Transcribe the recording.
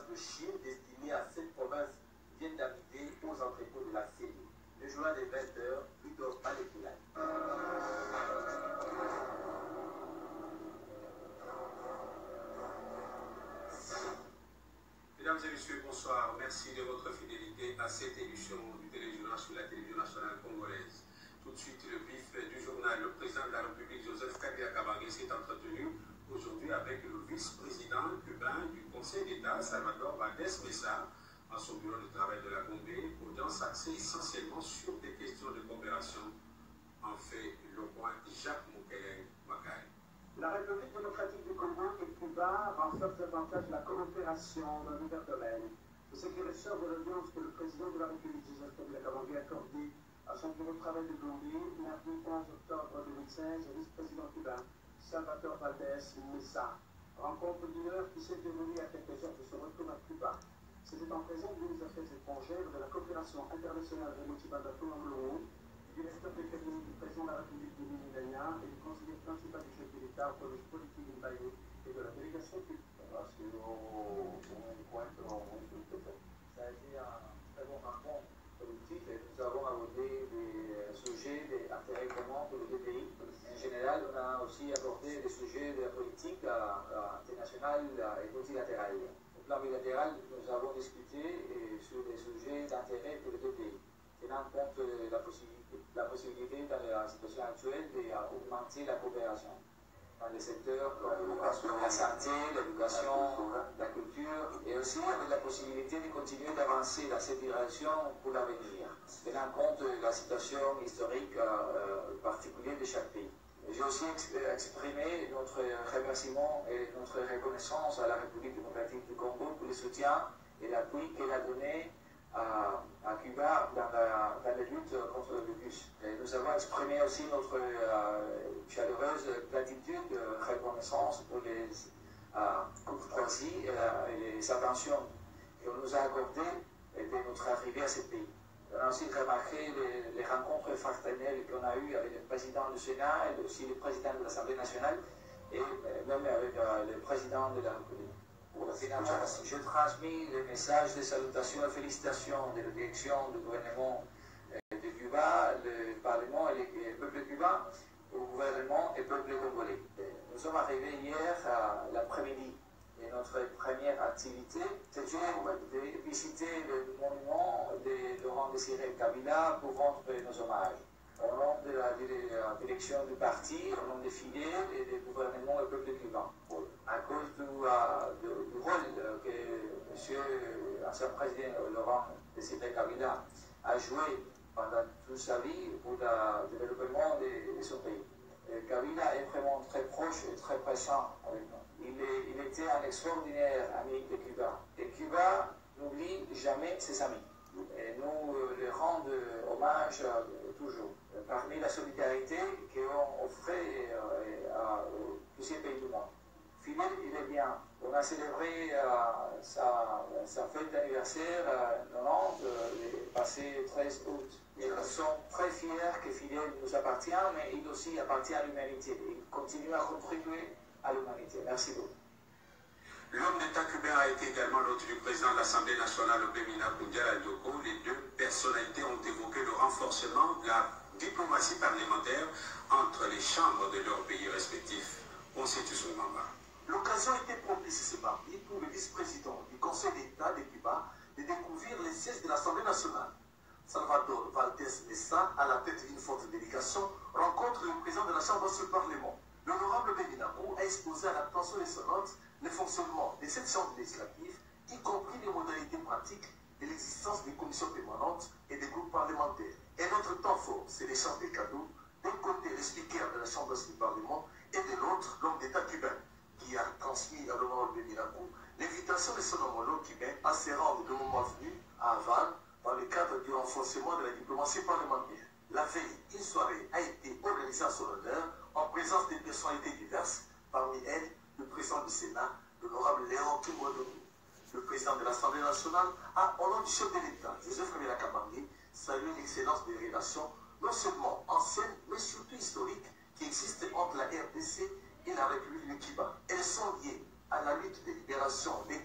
de Chine destinée à cette province viennent d'arriver aux entrepôts de la CENI. Le journal des 20h, Victor Palekilai. Mesdames et messieurs, bonsoir. Merci de votre fidélité à cette édition du téléjournal sur la télévision nationale congolaise. Tout de suite, le vif du journal. Le président de la République, Joseph Kabila Kabange, s'est entretenu aujourd'hui avec le vice-président cubain du Conseil d'État, Salvador Valdés Mesa, à son bureau de travail de la Gombe, audience axée essentiellement sur des questions de coopération. En fait, le roi Jacques Mukele Makai. La République démocratique du Congo et Cuba renforcent davantage la coopération dans divers domaines. C'est ce qui ressort de l'audience que le président de la République, Joseph Kabila Kabange, a accordée à son bureau de travail de Gombe, mardi 11 octobre 2016, au vice-président cubain Salvador Valdés Mesa. Rencontre d'une heure qui s'est déroulée à quelques heures de son retour à Cuba. C'était en présence du ministre des Affaires étrangères, de la coopération internationale de Motibandato Anglo, du directeur de cabinet du président de la République de Guinée et du conseiller principal du chef de l'État pour les politiques Mbaye et de la délégation cubaine. Ha sido un encuentro muy fructífero. Ça a été un très bon rencontre productif et nous avons abordé des sujets d'intérêt commun pour les deux pays. En général, on a aussi abordé des sujets de la politique internationale et multilatérale. Au plan bilatéral, nous avons discuté sur des sujets d'intérêt pour les deux pays, tenant compte de la possibilité dans la situation actuelle d'augmenter la coopération dans les secteurs comme la santé, l'éducation, la culture, et aussi avec la possibilité de continuer d'avancer dans cette direction pour l'avenir, tenant compte de la situation historique particulière de chaque pays. J'ai aussi exprimé notre remerciement et notre reconnaissance à la République démocratique du Congo pour le soutien et l'appui qu'elle a donné à Cuba dans la lutte contre le virus. Nous avons exprimé aussi notre chaleureuse gratitude, reconnaissance pour les courtoisies et les attentions qu'on nous a accordées dès notre arrivée à ce pays. On a aussi remarqué les rencontres fraternelles qu'on a eues avec le président du Sénat et aussi le président de l'Assemblée nationale et même avec le président de la République. Finalement, je transmis le message de salutation et félicitations de la direction du gouvernement de Cuba, le Parlement et le peuple cubain, au gouvernement et au peuple congolais. Nous sommes arrivés hier à l'après-midi et notre première activité, c'était de visiter le monument de Laurent Désiré Kabila pour rendre nos hommages. Au nom de la direction du parti, au nom des fidèles et du gouvernement et du peuple cubain. À cause du rôle que M. ancien président Laurent Désiré Kabila a joué pendant toute sa vie pour le développement de son pays. Kabila est vraiment très proche et très présent avec nous. Il était un extraordinaire ami de Cuba. Et Cuba n'oublie jamais ses amis. Et nous les rendons hommage toujours. Parmi la solidarité qu'on offrait à plusieurs pays du monde. Fidèle, il est bien. On a célébré sa fête d'anniversaire 90 le passé 13 août. Et nous sommes très fiers que Fidèle nous appartient, mais il aussi appartient à l'humanité. Il continue à contribuer à l'humanité. Merci beaucoup. L'homme d'État cubain a été également l'hôte du président de l'Assemblée nationale, Obemina Koundiala Yoko. Les deux personnalités ont évoqué le renforcement de la diplomatie parlementaire entre les chambres de leurs pays respectifs. Constitutionnellement. L'occasion était propice ce mardi pour le vice-président du Conseil d'État de Cuba de découvrir les sièges de l'Assemblée nationale. Salvador Valdés Mesa, à la tête d'une forte délégation, rencontre le président de la Chambre sur le Parlement. L'honorable Beninamo a exposé à l'attention des sonantes le fonctionnement de cette chambre législative, y compris les modalités pratiques de l'existence des commissions permanentes et des groupes parlementaires. Et notre temps fort, c'est l'échange des cadeaux. D'un côté, le speaker de la Chambre du Parlement et de l'autre, l'homme d'État cubain, qui a transmis à l'honorable Beninamo l'invitation de son homologue cubain à se rendre le moment venu à Havane dans le cadre du renforcement de la diplomatie parlementaire. La veille, une soirée a été organisée à son honneur en présence des personnalités diverses, parmi elles le président du Sénat, l'honorable Léon Kimodoni. Le président de l'Assemblée nationale a, au nom du chef de l'État, Joseph Kabila Kabange, salué l'excellence des relations, non seulement anciennes, mais surtout historiques, qui existent entre la RDC et la République du Cuba. Elles sont liées à la lutte de libération des